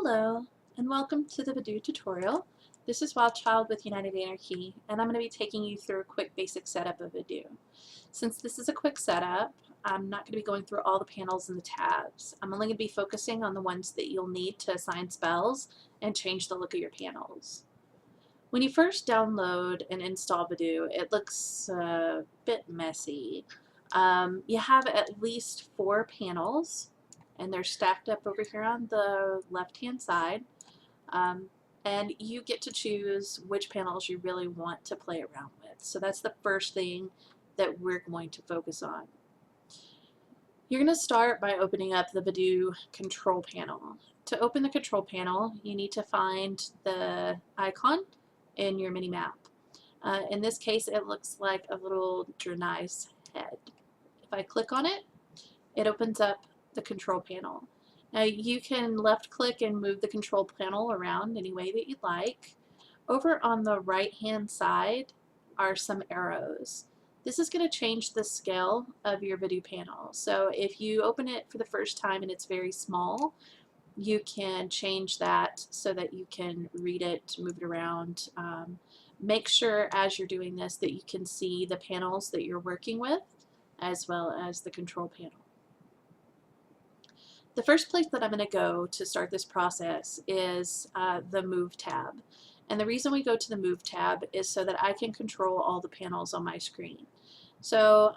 Hello, and welcome to the VuhDo tutorial. This is Wildchild with United Anarchy, and I'm going to be taking you through a quick basic setup of VuhDo. Since this is a quick setup, I'm not going to be going through all the panels and the tabs. I'm only going to be focusing on the ones that you'll need to assign spells and change the look of your panels. When you first download and install VuhDo, it looks a bit messy. You have at least 4 panels, and they're stacked up over here on the left hand side, and you get to choose which panels you really want to play around with. So that's the first thing that we're going to focus on. You're going to start by opening up the VuhDo control panel. To open the control panel, you need to find the icon in your mini map. In this case, it looks like a little Draenei's head. If I click on it, it opens up the control panel. Now you can left click and move the control panel around any way that you'd like. Over on the right hand side are some arrows. This is going to change the scale of your VuhDo panel. So if you open it for the first time and it's very small, you can change that so that you can read it, move it around. Make sure as you're doing this that you can see the panels that you're working with as well as the control panel. The first place that I'm going to go to start this process is the Move tab. And the reason we go to the Move tab is so that I can control all the panels on my screen. So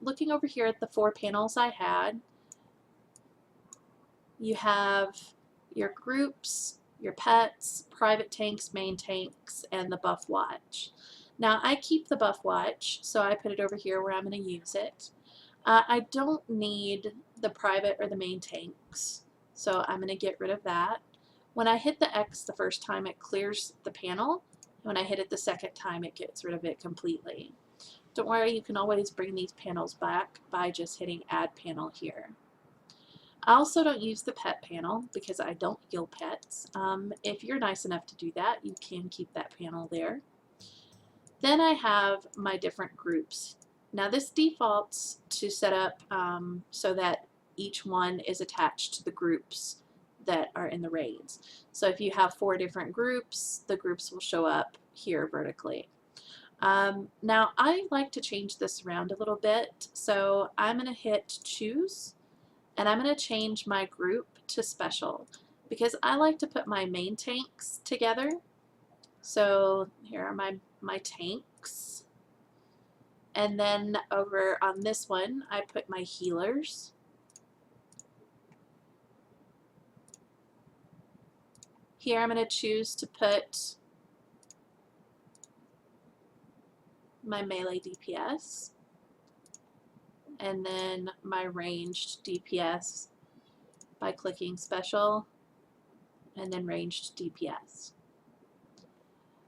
looking over here at the 4 panels I had, you have your groups, your pets, private tanks, main tanks, and the buff watch. Now I keep the buff watch, so I put it over here where I'm going to use it. I don't need the private or the main tanks, so I'm going to get rid of that. When I hit the X the first time, it clears the panel. When I hit it the second time, it gets rid of it completely. Don't worry, you can always bring these panels back by just hitting Add Panel here. I also don't use the pet panel because I don't heal pets. If you're nice enough to do that, you can keep that panel there. Then I have my different groups. Now this defaults to set up so that each one is attached to the groups that are in the raids. So if you have 4 different groups, the groups will show up here vertically. Now I like to change this around a little bit, so I'm going to hit choose, and I'm going to change my group to special because I like to put my main tanks together. So here are my tanks. And then over on this one, I put my healers. Here I'm going to choose to put my melee DPS. And then my ranged DPS by clicking special and then ranged DPS.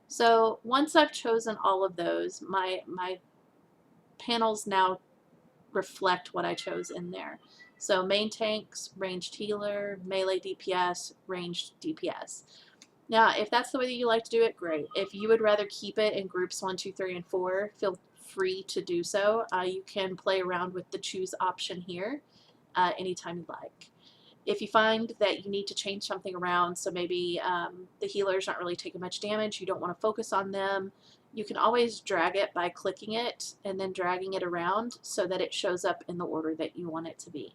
So once I've chosen all of those, my panels now reflect what I chose in there. So main tanks, ranged healer, melee DPS, ranged DPS. Now, if that's the way that you like to do it, great. If you would rather keep it in groups 1, 2, 3, and 4, feel free to do so. You can play around with the choose option here anytime you like. If you find that you need to change something around, so maybe the healers aren't really taking much damage, you don't want to focus on them, you can always drag it by clicking it and then dragging it around so that it shows up in the order that you want it to be.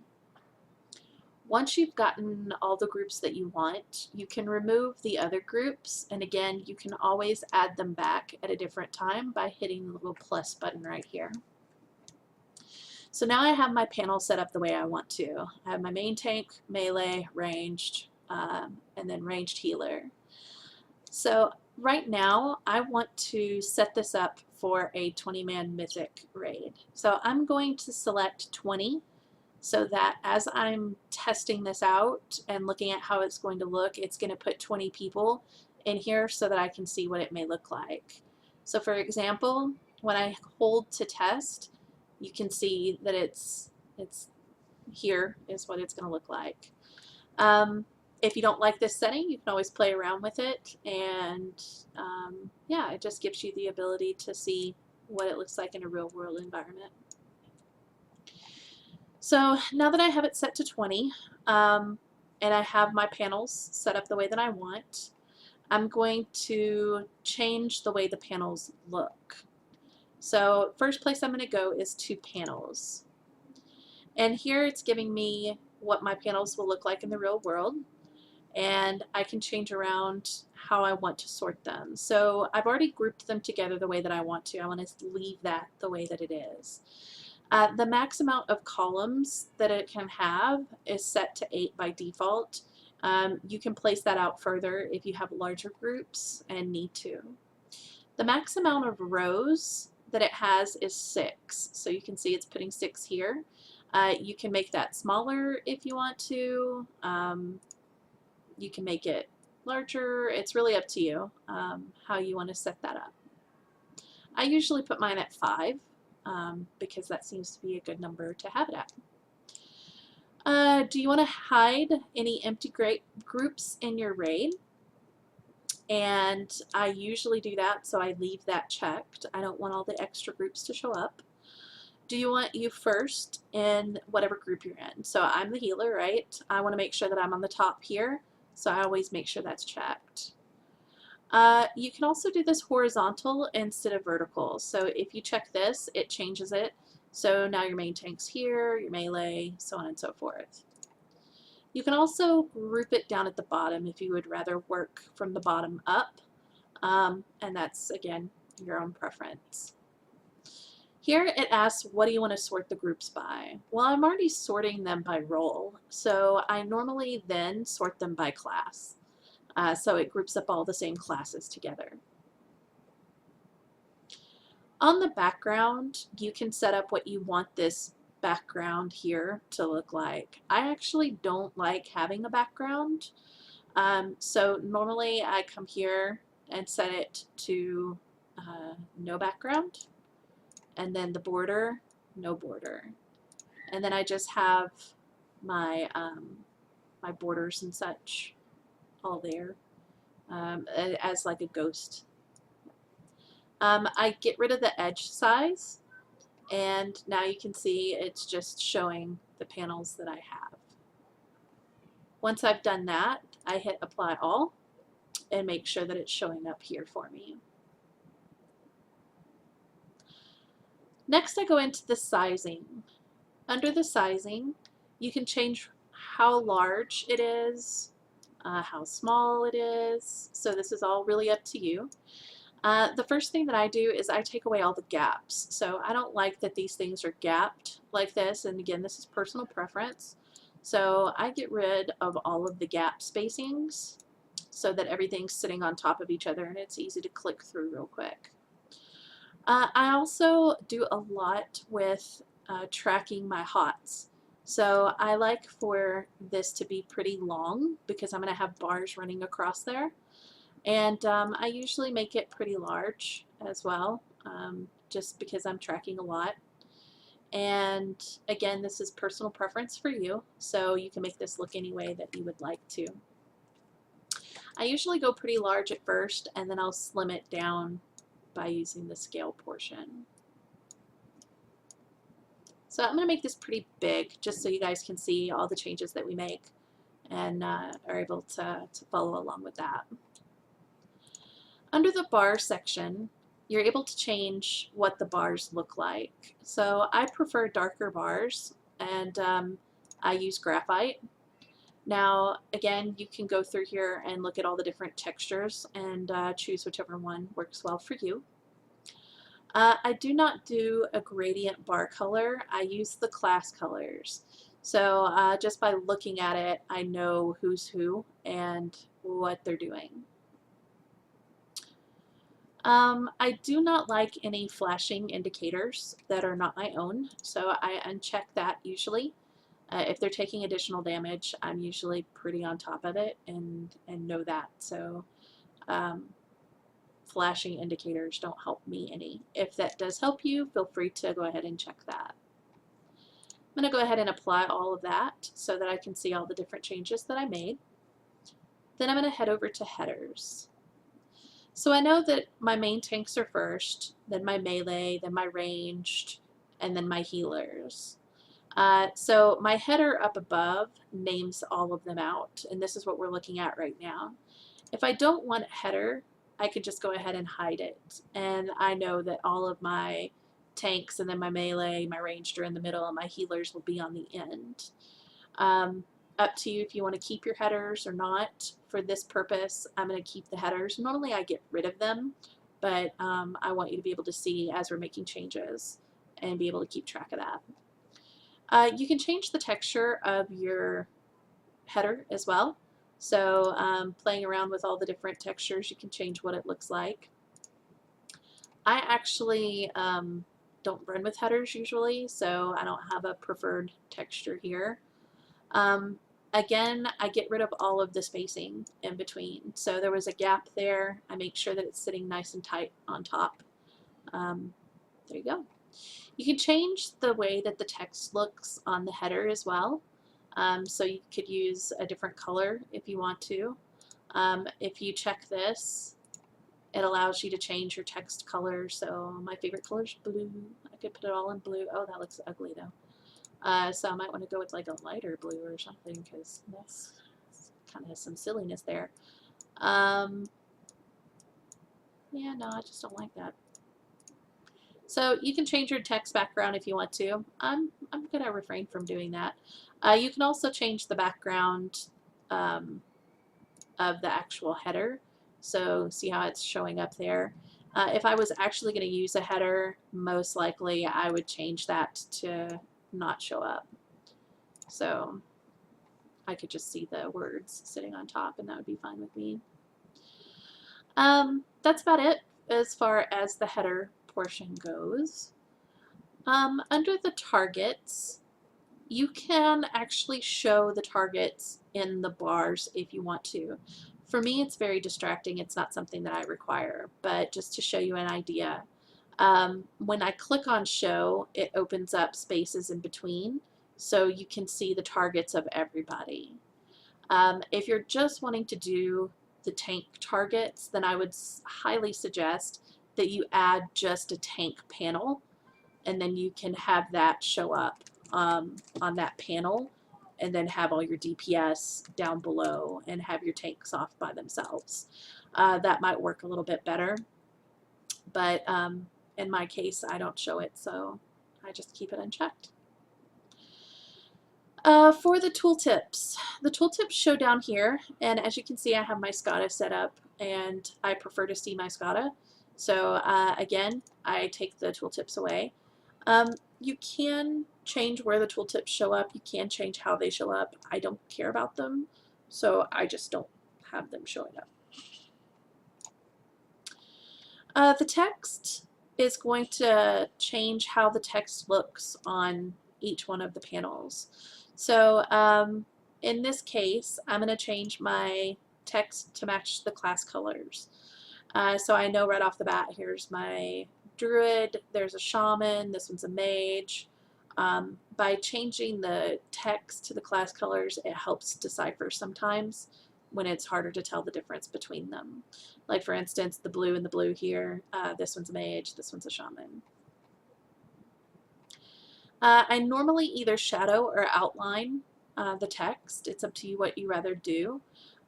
Once you've gotten all the groups that you want, you can remove the other groups, and again, you can always add them back at a different time by hitting the little plus button right here. So now I have my panel set up the way I want to. I have my main tank, melee, ranged, and then ranged healer. So right now I want to set this up for a 20-man mythic raid. So I'm going to select 20 so that as I'm testing this out and looking at how it's going to look, it's going to put 20 people in here so that I can see what it may look like. So for example, when I hold to test, you can see that it's here is what it's going to look like. If you don't like this setting, you can always play around with it, and yeah, it just gives you the ability to see what it looks like in a real world environment. So now that I have it set to 20, and I have my panels set up the way that I want, I'm going to change the way the panels look. So first place I'm going to go is to panels. And here it's giving me what my panels will look like in the real world. And I can change around how I want to sort them. So I've already grouped them together the way that I want to. I want to leave that the way that it is. The max amount of columns that it can have is set to 8 by default. You can place that out further if you have larger groups and need to. The max amount of rows that it has is 6. So you can see it's putting 6 here. You can make that smaller if you want to. You can make it larger. It's really up to you how you want to set that up. I usually put mine at 5 because that seems to be a good number to have it at. Do you want to hide any empty groups in your raid? And I usually do that, so I leave that checked. I don't want all the extra groups to show up. Do you want you first in whatever group you're in? So I'm the healer, right? I want to make sure that I'm on the top here, so I always make sure that's checked. You can also do this horizontal instead of vertical. So if you check this, it changes it. So now your main tank's here, your melee, so on and so forth. You can also group it down at the bottom if you would rather work from the bottom up. And that's, again, your own preference. Here it asks, what do you want to sort the groups by? Well, I'm already sorting them by role, so I normally then sort them by class. So it groups up all the same classes together. On the background, you can set up what you want this background here to look like. I actually don't like having a background. So normally I come here and set it to no background, and then the border, no border. And then I just have my, my borders and such all there as like a ghost. I get rid of the edge size, and now you can see it's just showing the panels that I have. Once I've done that, I hit apply all and make sure that it's showing up here for me. Next, I go into the sizing. Under the sizing, you can change how large it is, how small it is. So this is all really up to you. The first thing that I do is I take away all the gaps. So I don't like that these things are gapped like this. And again, this is personal preference. So I get rid of all of the gap spacings so that everything's sitting on top of each other and it's easy to click through real quick. I also do a lot with tracking my HOTS. So I like for this to be pretty long because I'm going to have bars running across there. And I usually make it pretty large as well, just because I'm tracking a lot. And again, this is personal preference for you, so you can make this look any way that you would like to. I usually go pretty large at first, and then I'll slim it down by using the scale portion. So I'm going to make this pretty big, just so you guys can see all the changes that we make and are able to follow along with that. Under the bar section, you're able to change what the bars look like. So I prefer darker bars, and I use graphite. Now, again, you can go through here and look at all the different textures and choose whichever one works well for you. I do not do a gradient bar color. I use the class colors. So just by looking at it, I know who's who and what they're doing. I do not like any flashing indicators that are not my own, so I uncheck that usually. If they're taking additional damage, I'm usually pretty on top of it and know that. So flashing indicators don't help me any. If that does help you, feel free to go ahead and check that. I'm going to go ahead and apply all of that so that I can see all the different changes that I made. Then I'm going to head over to headers. So I know that my main tanks are first, then my melee, then my ranged, and then my healers. So my header up above names all of them out, and this is what we're looking at right now. If I don't want a header, I could just go ahead and hide it, and I know that all of my tanks and then my melee, my ranger in the middle, and my healers will be on the end. Up to you if you want to keep your headers or not. For this purpose, I'm going to keep the headers. Normally I get rid of them, but I want you to be able to see as we're making changes and be able to keep track of that. You can change the texture of your header as well. So playing around with all the different textures, you can change what it looks like. I actually don't run with headers usually, so I don't have a preferred texture here. Again, I get rid of all of the spacing in between. So there was a gap there. I make sure that it's sitting nice and tight on top. There you go. You can change the way that the text looks on the header as well. So you could use a different color if you want to. If you check this, it allows you to change your text color. So my favorite color is blue. I could put it all in blue. Oh, that looks ugly though. So I might want to go with like a lighter blue or something because that's kind of some silliness there. Yeah, no, I just don't like that. So you can change your text background if you want to. I'm going to refrain from doing that. You can also change the background of the actual header. So see how it's showing up there. If I was actually going to use a header, most likely I would change that to not show up. So I could just see the words sitting on top and that would be fine with me. That's about it as far as the header portion goes. Under the targets, you can actually show the targets in the bars if you want to. For me, it's very distracting. It's not something that I require, but just to show you an idea. When I click on show, it opens up spaces in between so you can see the targets of everybody. If you're just wanting to do the tank targets, then I would highly suggest that you add just a tank panel, and then you can have that show up on that panel, and then have all your DPS down below and have your tanks off by themselves. That might work a little bit better, but in my case, I don't show it, so I just keep it unchecked. For the tooltips show down here, and as you can see, I have my Skada set up, and I prefer to see my Skada. So again, I take the tooltips away. You can change where the tooltips show up. You can change how they show up. I don't care about them, so I just don't have them showing up. The text is going to change how the text looks on each one of the panels. So in this case, I'm going to change my text to match the class colors. So I know right off the bat, here's my druid, there's a shaman, this one's a mage. By changing the text to the class colors, it helps decipher sometimes when it's harder to tell the difference between them. Like for instance, the blue and the blue here, this one's a mage, this one's a shaman. I normally either shadow or outline the text. It's up to you what you rather do.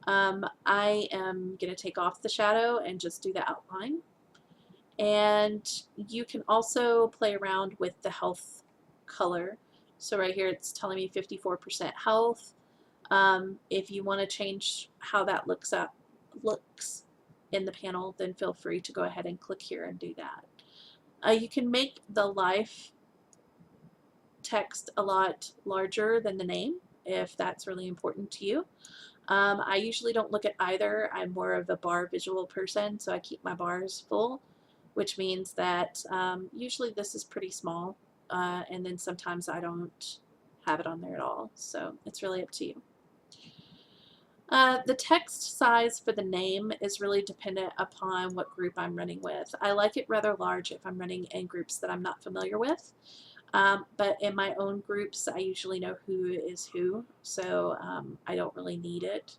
I am going to take off the shadow and just do the outline. And you can also play around with the health color. So right here it's telling me 54% health. If you want to change how that looks in the panel, then feel free to go ahead and click here and do that. You can make the life text a lot larger than the name if that's really important to you. I usually don't look at either. I'm more of a bar visual person, so I keep my bars full, which means that usually this is pretty small, and then sometimes I don't have it on there at all, so it's really up to you. The text size for the name is really dependent upon what group I'm running with. I like it rather large if I'm running in groups that I'm not familiar with. But in my own groups, I usually know who is who, so I don't really need it.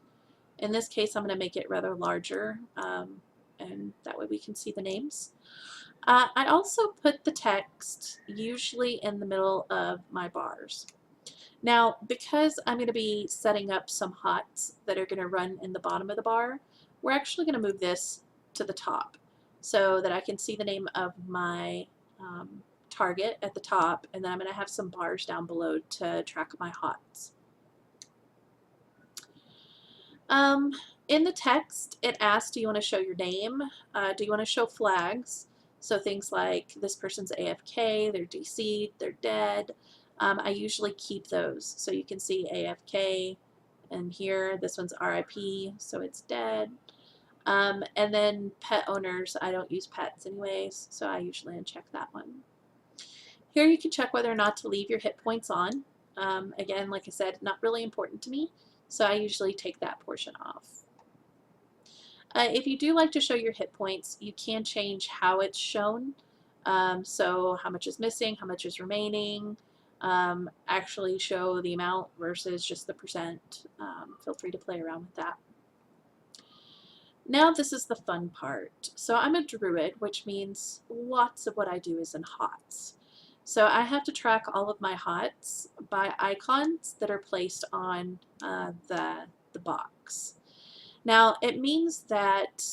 In this case, I'm going to make it rather larger, and that way we can see the names. I also put the text usually in the middle of my bars. Now, because I'm going to be setting up some HOTs that are going to run in the bottom of the bar, we're actually going to move this to the top so that I can see the name of my target at the top, and then I'm going to have some bars down below to track my HOTs. In the text, it asks, do you want to show your name? Do you want to show flags? So things like this person's AFK, they're DC'd, they're dead. I usually keep those. So you can see AFK, and here this one's RIP, so it's dead. And then pet owners, I don't use pets anyways, so I usually uncheck that one. Here you can check whether or not to leave your hit points on. Again, like I said, not really important to me, so I usually take that portion off. If you do like to show your hit points, you can change how it's shown. So how much is missing, how much is remaining, actually show the amount versus just the percent. Feel free to play around with that. Now this is the fun part. So I'm a druid, which means lots of what I do is in HOTs. So I have to track all of my HOTs by icons that are placed on the box. Now it means that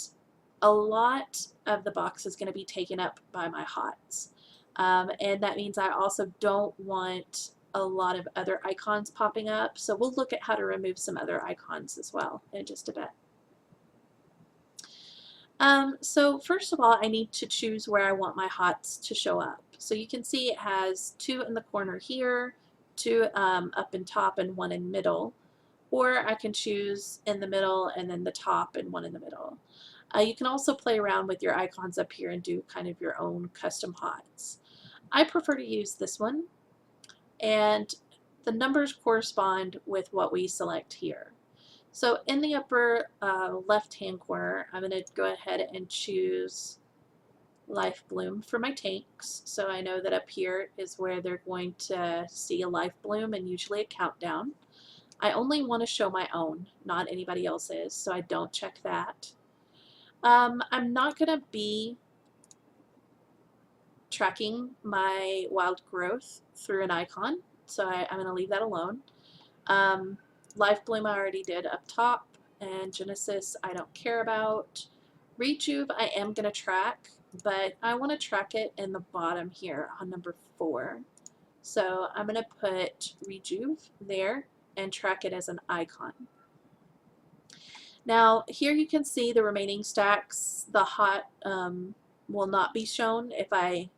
a lot of the box is going to be taken up by my HOTs. And that means I also don't want a lot of other icons popping up. So we'll look at how to remove some other icons as well in just a bit. So first of all, I need to choose where I want my HOTs to show up. So you can see it has 2 in the corner here, 2 up in top, and 1 in middle. Or I can choose in the middle and then the top and 1 in the middle. You can also play around with your icons up here and do kind of your own custom HOTs. I prefer to use this one, and the numbers correspond with what we select here. So in the upper left-hand corner, I'm going to go ahead and choose Life Bloom for my tanks. So I know that up here is where they're going to see a Life Bloom and usually a countdown. I only want to show my own, not anybody else's, so I don't check that. I'm not going to be tracking my wild growth through an icon, so I'm going to leave that alone. Life Bloom I already did up top, and Genesis I don't care about. Rejuve I am going to track, but I want to track it in the bottom here on number 4. So I'm going to put Rejuve there and track it as an icon. Now here you can see the remaining stacks. The HOT will not be shown if I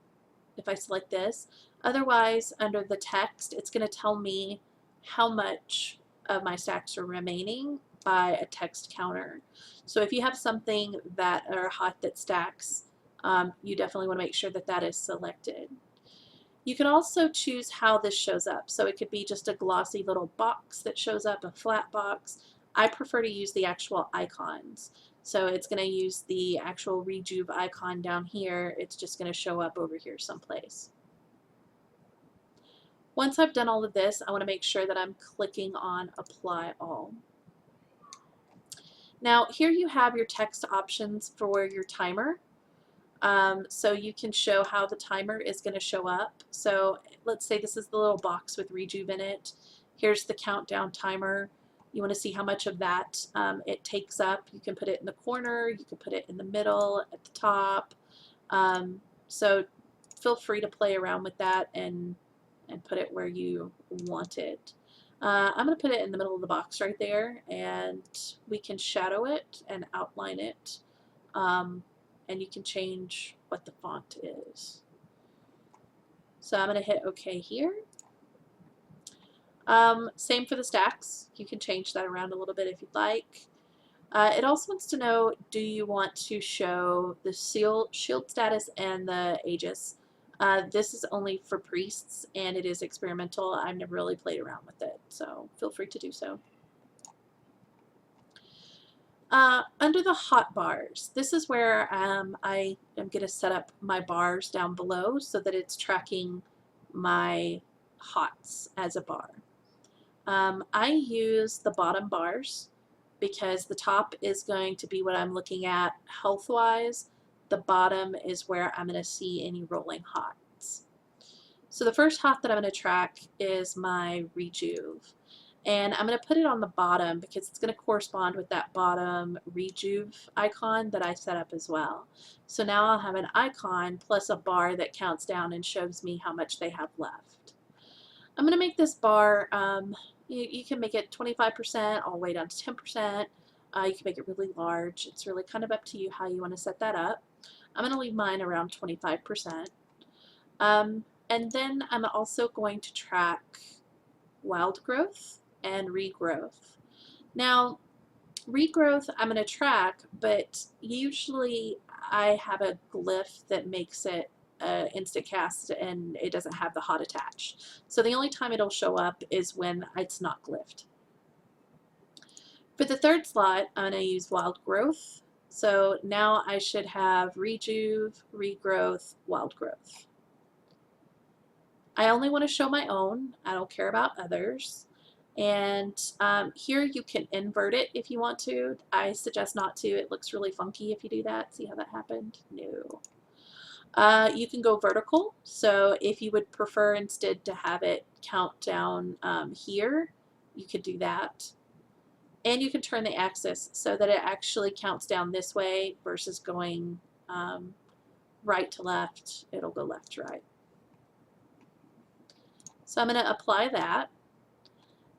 select this. Otherwise, under the text, it's going to tell me how much of my stacks are remaining by a text counter. So if you have something that or HOT that stacks, you definitely want to make sure that that is selected. You can also choose how this shows up. So it could be just a glossy little box that shows up, a flat box. I prefer to use the actual icons. So it's going to use the actual Rejuve icon down here. It's just going to show up over here someplace. Once I've done all of this, I want to make sure that I'm clicking on Apply All. Now here you have your text options for your timer. So you can show how the timer is going to show up. So let's say this is the little box with Rejuve in it. Here's the countdown timer. You want to see how much of that it takes up. You can put it in the corner, you can put it in the middle, at the top. So feel free to play around with that and put it where you want it. I'm going to put it in the middle of the box right there, and we can shadow it and outline it. And you can change what the font is. So I'm going to hit OK here. Same for the stacks. You can change that around a little bit if you'd like. It also wants to know, do you want to show the shield status and the Aegis? This is only for priests, and it is experimental. I've never really played around with it, so feel free to do so. Under the hot bars, this is where I am going to set up my bars down below so that it's tracking my hots as a bar. I use the bottom bars because the top is going to be what I'm looking at health-wise, the bottom is where I'm going to see any rolling hots. So the first hot that I'm going to track is my Rejuve. And I'm going to put it on the bottom because it's going to correspond with that bottom Rejuve icon that I set up as well. So now I'll have an icon plus a bar that counts down and shows me how much they have left. I'm going to make this bar, you can make it 25% all the way down to 10%. You can make it really large. It's really kind of up to you how you want to set that up. I'm going to leave mine around 25%. And then I'm also going to track wild growth and regrowth. Now, regrowth I'm going to track, but usually I have a glyph that makes it instant cast and it doesn't have the hot attached. So the only time it'll show up is when it's not glyphed. For the third slot, I'm going to use wild growth. So now I should have rejuve, regrowth, wild growth. I only want to show my own. I don't care about others. And here you can invert it if you want to. I suggest not to. It looks really funky if you do that. See how that happened? No. You can go vertical. So if you would prefer instead to have it count down here, you could do that. And you can turn the axis so that it actually counts down this way versus going right to left. It'll go left to right. So I'm going to apply that.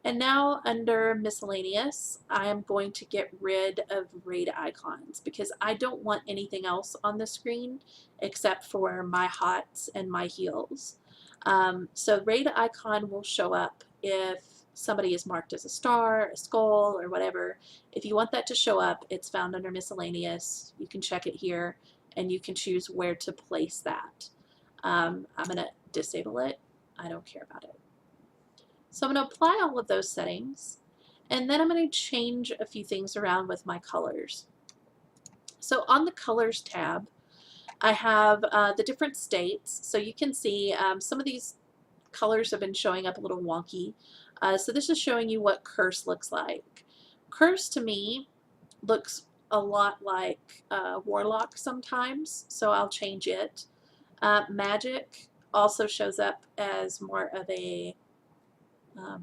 And now under miscellaneous, I am going to get rid of raid icons because I don't want anything else on the screen except for my hots and my heals. So raid icon will show up if somebody is marked as a star, a skull, or whatever. If you want that to show up, it's found under miscellaneous. You can check it here and you can choose where to place that. I'm going to disable it. I don't care about it. So I'm going to apply all of those settings, and then I'm going to change a few things around with my colors. So on the colors tab, I have the different states. So you can see some of these colors have been showing up a little wonky. So this is showing you what curse looks like. Curse to me looks a lot like warlock sometimes, so I'll change it. Magic also shows up as more of a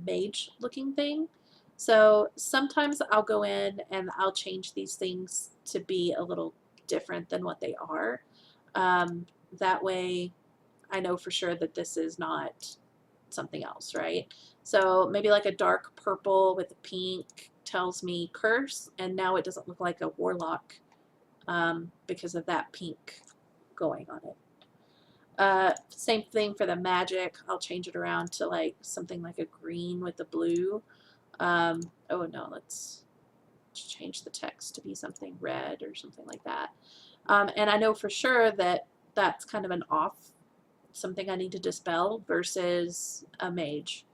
mage looking thing. So sometimes I'll go in and I'll change these things to be a little different than what they are. That way I know for sure that this is not something else, right? So maybe like a dark purple with a pink tells me curse, and now it doesn't look like a warlock because of that pink going on it. Same thing for the magic. I'll change it around to like something like a green with the blue. Oh no, let's change the text to be something red or something like that. And I know for sure that that's kind of an off, something I need to dispel versus a mage.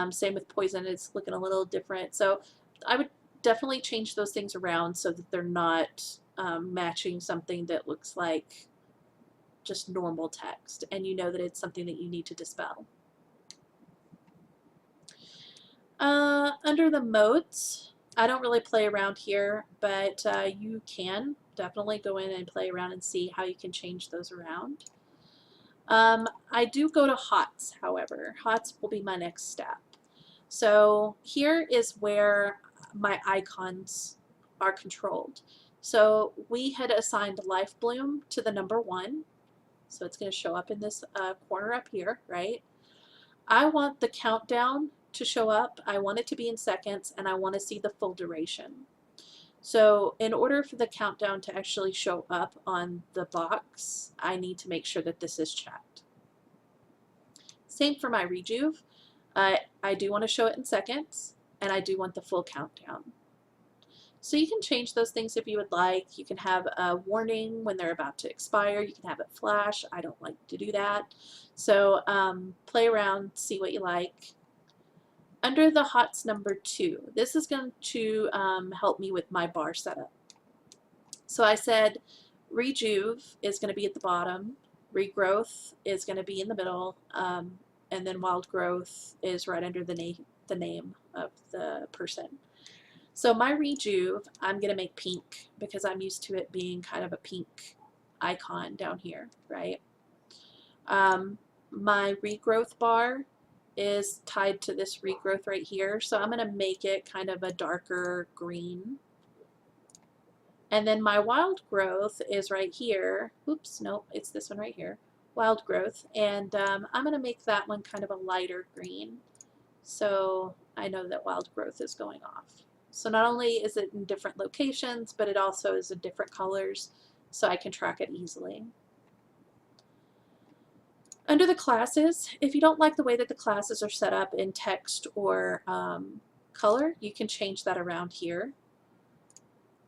Same with poison, it's looking a little different. So I would definitely change those things around so that they're not matching something that looks like just normal text, and you know that it's something that you need to dispel. Under the modes, I don't really play around here, but you can definitely go in and play around and see how you can change those around. I do go to HOTS, however. HOTS will be my next step. So here is where my icons are controlled. So we had assigned Life Bloom to the number 1. So it's going to show up in this corner up here, right? I want the countdown to show up. I want it to be in seconds, and I want to see the full duration. So in order for the countdown to actually show up on the box, I need to make sure that this is checked. Same for my rejuve. I do want to show it in seconds, and I do want the full countdown. So you can change those things if you would like. You can have a warning when they're about to expire. You can have it flash. I don't like to do that. So play around, see what you like. Under the HOTS number 2, this is going to help me with my bar setup. So I said rejuve is going to be at the bottom, regrowth is going to be in the middle, and then wild growth is right under the name of the person. So my rejuve, I'm going to make pink because I'm used to it being kind of a pink icon down here, right? My regrowth bar is tied to this regrowth right here, so I'm going to make it kind of a darker green. And then my wild growth is right here. Oops, nope, it's this one right here. Wild growth, and I'm going to make that one kind of a lighter green, so I know that wild growth is going off. So not only is it in different locations, but it also is in different colors, so I can track it easily. Under the classes, if you don't like the way that the classes are set up in text or color, you can change that around here.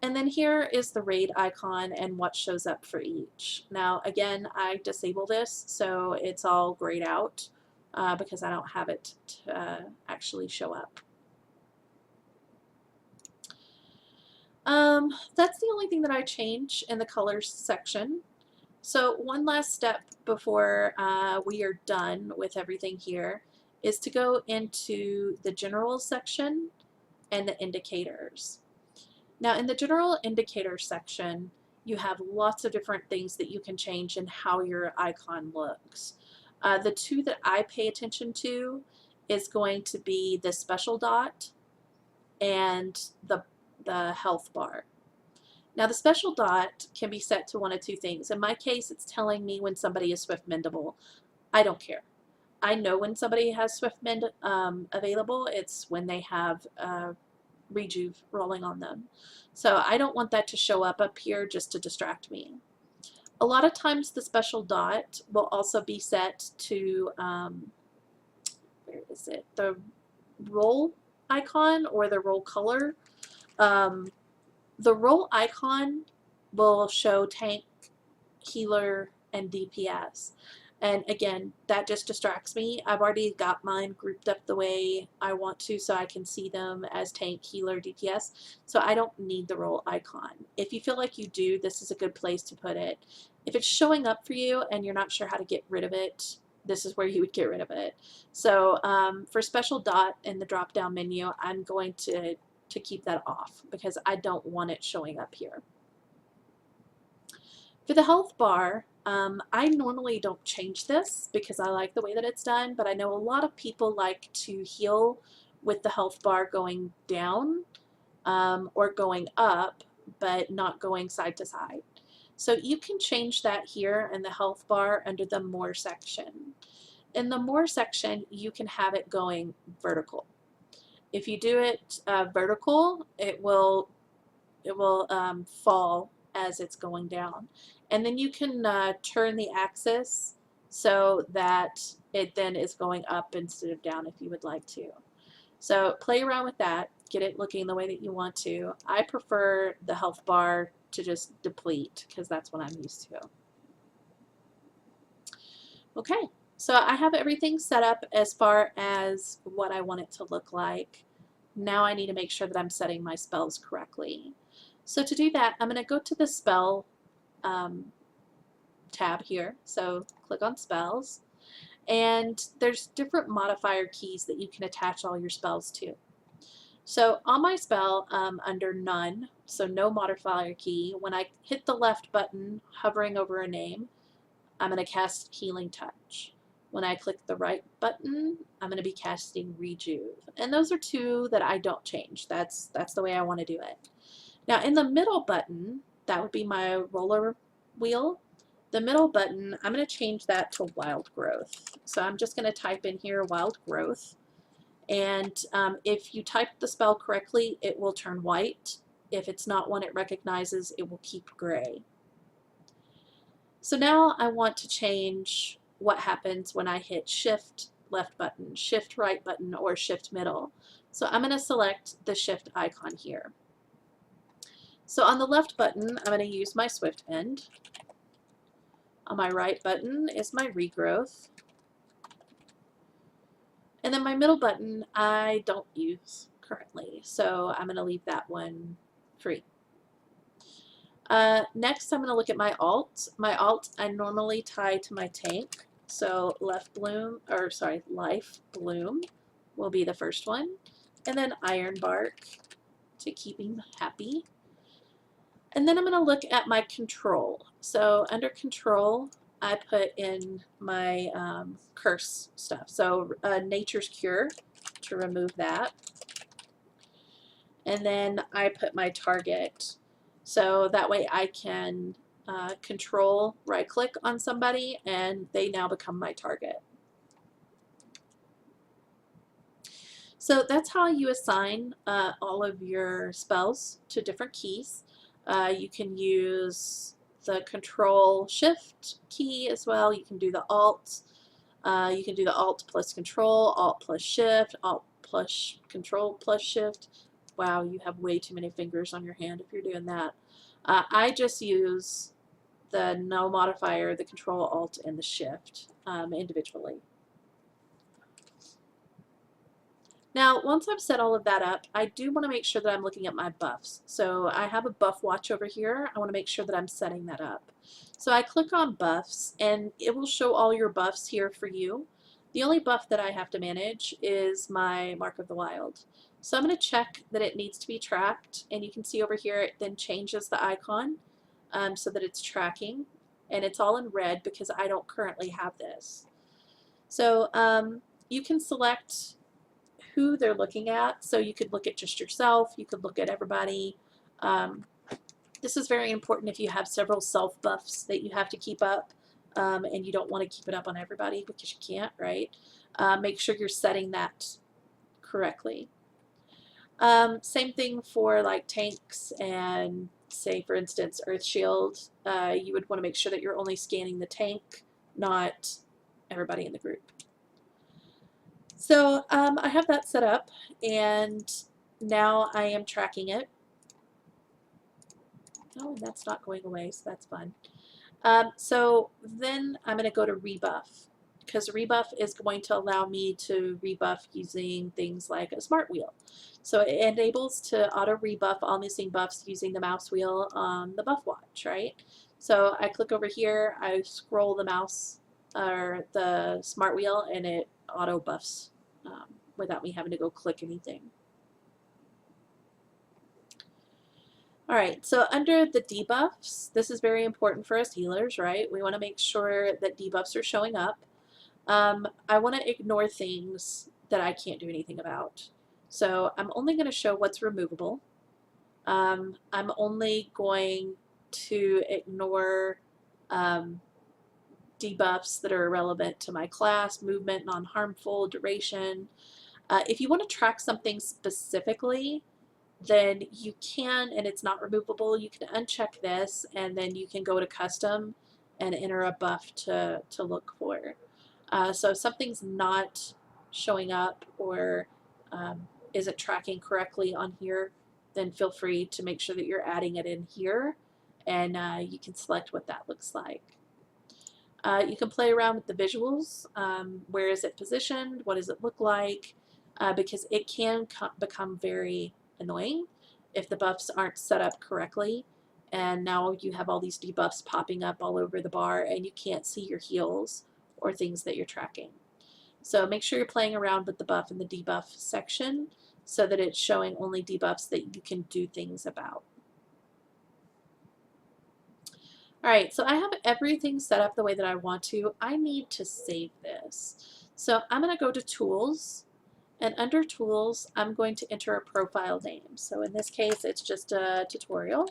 And then here is the raid icon and what shows up for each. Now again, I disable this so it's all grayed out because I don't have it to actually show up. That's the only thing that I change in the colors section. So one last step before we are done with everything here is to go into the general section and the indicators. Now in the general indicator section, you have lots of different things that you can change in how your icon looks. The two that I pay attention to is going to be the special dot and the health bar. Now the special dot can be set to one of two things. In my case, it's telling me when somebody is swift mendable. I don't care. I know when somebody has swift mend available. It's when they have rejuve rolling on them. So I don't want that to show up here just to distract me. A lot of times the special dot will also be set to, where is it? The roll icon or the roll color. The roll icon will show tank, healer, and DPS. And again, that just distracts me. I've already got mine grouped up the way I want to so I can see them as tank, healer, DPS. So I don't need the roll icon. If you feel like you do, this is a good place to put it. If it's showing up for you and you're not sure how to get rid of it, this is where you would get rid of it. So for special dot in the drop down menu, I'm going to keep that off because I don't want it showing up here. For the health bar, I normally don't change this because I like the way that it's done, but I know a lot of people like to heal with the health bar going down or going up, but not going side to side. So you can change that here in the health bar under the more section. In the more section, you can have it going vertical. If you do it vertical, it will fall as it's going down. And then you can turn the axis so that it then is going up instead of down if you would like to. So play around with that, get it looking the way that you want to. I prefer the health bar to just deplete because that's what I'm used to. Okay, so I have everything set up as far as what I want it to look like. Now I need to make sure that I'm setting my spells correctly. So to do that, I'm going to go to the spell tab here. So click on spells, and there's different modifier keys that you can attach all your spells to. So on my spell, under none, so no modifier key, when I hit the left button hovering over a name, I'm going to cast Healing Touch. When I click the right button, I'm going to be casting Rejuve. And those are two that I don't change. That's the way I want to do it. Now in the middle button, that would be my roller wheel. The middle button, I'm going to change that to Wild Growth. So I'm just going to type in here Wild Growth. And if you type the spell correctly, it will turn white. If it's not one it recognizes, it will keep gray. So now I want to change what happens when I hit Shift left button, Shift right button, or Shift middle. So I'm going to select the Shift icon here. So on the left button, I'm going to use my Swift Mend. On my right button is my Regrowth. And then my middle button I don't use currently, so I'm going to leave that one free. Next I'm going to look at my alt. My alt I normally tie to my tank, so life bloom will be the first one, and then iron bark to keep him happy. And then I'm going to look at my control. So under control, I put in my curse stuff. So Nature's Cure to remove that. And then I put my target. So that way I can control right click on somebody and they now become my target. So that's how you assign all of your spells to different keys. You can use the Control Shift key as well. You can do the Alt. You can do the Alt plus Control, Alt plus Shift, Alt plus Control plus Shift. Wow, you have way too many fingers on your hand if you're doing that. I just use the no modifier, the Control, Alt, and the Shift individually. Now, once I've set all of that up, I do want to make sure that I'm looking at my buffs. So I have a buff watch over here. I want to make sure that I'm setting that up. So I click on buffs, and it will show all your buffs here for you. The only buff that I have to manage is my Mark of the Wild. So I'm going to check that it needs to be tracked, and you can see over here it then changes the icon so that it's tracking, and it's all in red because I don't currently have this. So you can select who they're looking at. So you could look at just yourself, you could look at everybody. This is very important if you have several self buffs that you have to keep up and you don't want to keep it up on everybody because you can't, right? Make sure you're setting that correctly. Same thing for like tanks and say for instance Earth Shield. You would want to make sure that you're only scanning the tank, not everybody in the group. So I have that set up, and now I am tracking it. Oh, and that's not going away, so that's fun. So then I'm going to go to rebuff, because rebuff is going to allow me to rebuff using things like a smart wheel. So it enables to auto rebuff all missing buffs using the mouse wheel on the buff watch, right? So I click over here, I scroll the mouse or the smart wheel, and it auto buffs without me having to go click anything. All right, so under the debuffs, this is very important for us healers, right? We want to make sure that debuffs are showing up. I want to ignore things that I can't do anything about. So I'm only going to show what's removable. I'm only going to ignore debuffs that are irrelevant to my class, movement, non-harmful, duration. If you want to track something specifically, then you can, and it's not removable, you can uncheck this, and then you can go to custom and enter a buff to look for. So if something's not showing up or isn't tracking correctly on here, then feel free to make sure that you're adding it in here, and you can select what that looks like. You can play around with the visuals. Where is it positioned? What does it look like? Because it can become very annoying if the buffs aren't set up correctly, and now you have all these debuffs popping up all over the bar and you can't see your heals or things that you're tracking. So make sure you're playing around with the buff and the debuff section so that it's showing only debuffs that you can do things about. Alright, so I have everything set up the way that I want to. I need to save this. So I'm going to go to Tools, and under Tools, I'm going to enter a profile name. So in this case, it's just a tutorial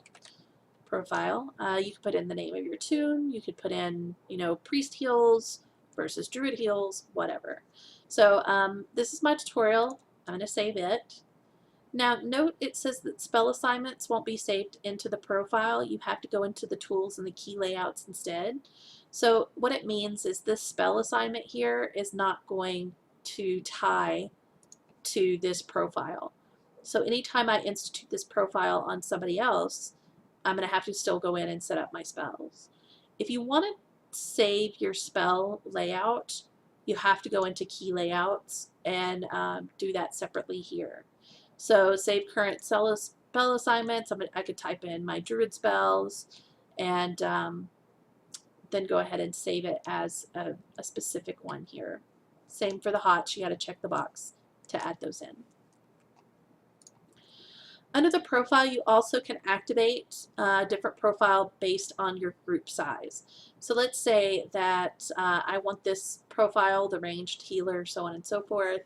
profile. You can put in the name of your tune. You could put in, you know, Priest Heals versus Druid Heals, whatever. So this is my tutorial. I'm going to save it. Now note it says that spell assignments won't be saved into the profile. You have to go into the tools and the key layouts instead. So what it means is this spell assignment here is not going to tie to this profile. So anytime I institute this profile on somebody else, I'm going to have to still go in and set up my spells. If you want to save your spell layout, you have to go into key layouts and do that separately here. So save current spell assignments. I could type in my druid spells and then go ahead and save it as a specific one here. Same for the HOTS. You got to check the box to add those in. Under the profile, you also can activate a different profile based on your group size. So let's say that I want this profile, the ranged healer, so on and so forth,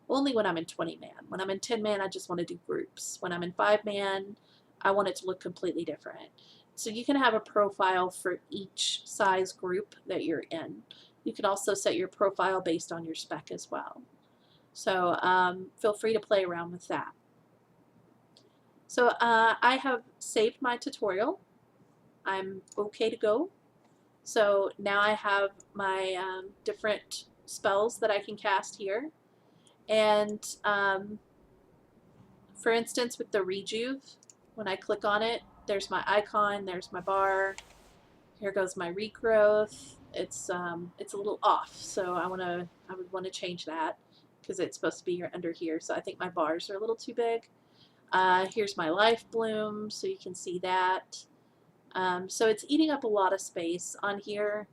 only when I'm in 20-man. When I'm in 10-man, I just want to do groups. When I'm in 5-man, I want it to look completely different. So you can have a profile for each size group that you're in. You can also set your profile based on your spec as well. So feel free to play around with that. So I have saved my tutorial. I'm okay to go. So now I have my different spells that I can cast here. And for instance, with the rejuve, when I click on it, there's my icon, there's my bar. Here goes my regrowth. It's a little off, so I would want to change that because it's supposed to be under here. So I think my bars are a little too big. Here's my life bloom, so you can see that. So it's eating up a lot of space on here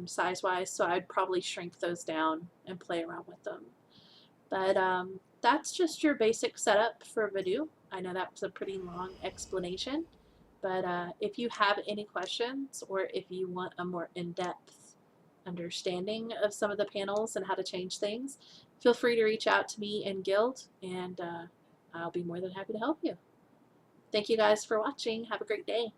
size-wise, so I'd probably shrink those down and play around with them. But that's just your basic setup for VuhDo. I know that was a pretty long explanation, but if you have any questions or if you want a more in-depth understanding of some of the panels and how to change things, feel free to reach out to me in Guild, and I'll be more than happy to help you. Thank you guys for watching. Have a great day.